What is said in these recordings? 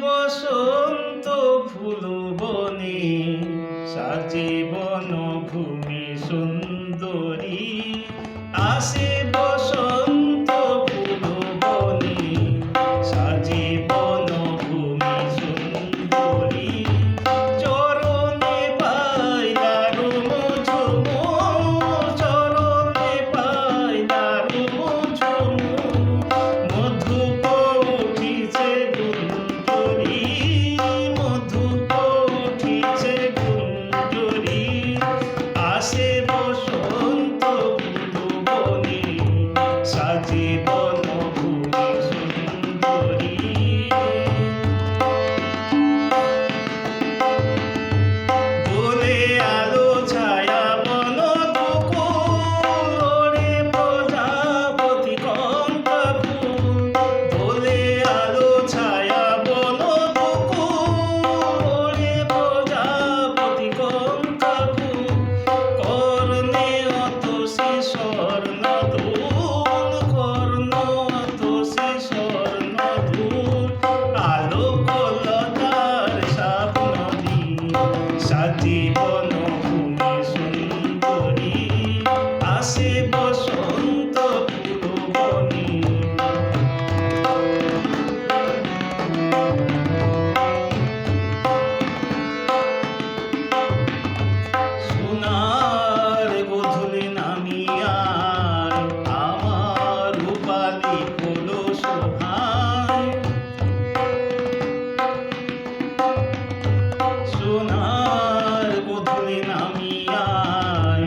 বসন্ত ফুল বনে, সাজে বনভূমি সুন্দরী। আসে বসন্ত ফুল বনে, সাজে বনভূমি সুন্দরী। চরণে পাই দারুণ ঝুমু, চরণে পাই দারুণ ঝুমু। মধুপ উঠিছে গুঞ্জরি, মধুপ উঠিছে গুঞ্জরি। আসে বসন্ত ফুল বনে, সাজে বনভূমি সুন্দরী। দোলে আলো ছায়া বন দুকুল, ওরে প্রজাপতি কঙ্কা ফুল। দোলে আলো ছায়া বন দুকুল, ওরে প্রজাপতি কঙ্কা ফুল। কর্ণে অতসী স্বর্ণদূল, কর্ণ অতসী স্বর্ণদূল। আলোকলতার সাপ নদী, সাজে বনভূমি সুন্দরী। আসে বসন্ত ফুল বনে। সোনার গোধূলি নামিয়ায়, আমার রূপালি হলো সোহায়। সোনার গোধূলি নামিয়ায়,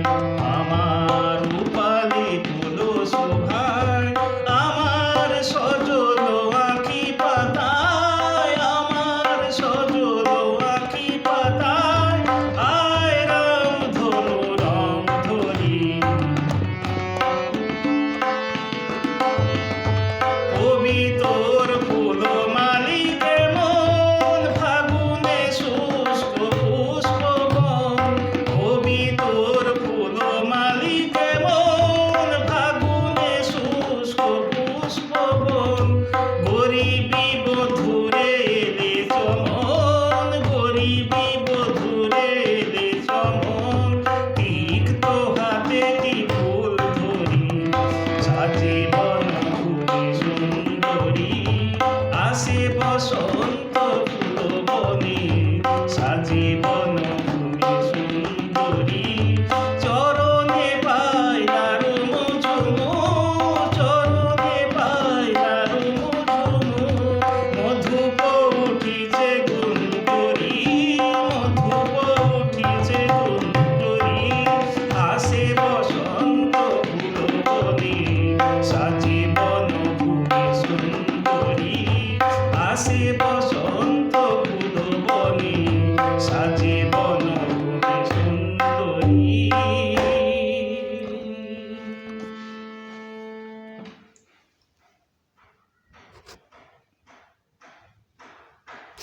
আমার রূপালি হলো সোহায়। আমার সজল আঁখি পাতায়, আমার সজল আঁখি পাতায়। আয় রাম ধনু রং ধরি, কবি তোর ফুল মালি কেমন, ফাগুনে শুষ্ক পুষ্পবন। কবি তোর ফুল মালি কেমন, ফাগুনে শুষ্ক পুষ্পবন। গরিবি বধূরে এলে চমন, গরিবি বধূরে এলে চমন। তিক্ত হাতেটি ফুল ধরি, সাজে বনভূমি সুন্দরী। আসে বসন্ত ফুল বনে, সাজে বনভূমি সুন্দরী। চরণে পাই দারুণ ঝুমু, চরণে পাই দারুণ ঝুমু। মধুপ উঠিছে গুঞ্জরি, মধুপ উঠিছে গুঞ্জরি। আসে বসন্ত ফুল বনে, সাজে বনভূমি সুন্দরী। আসে বসন্ত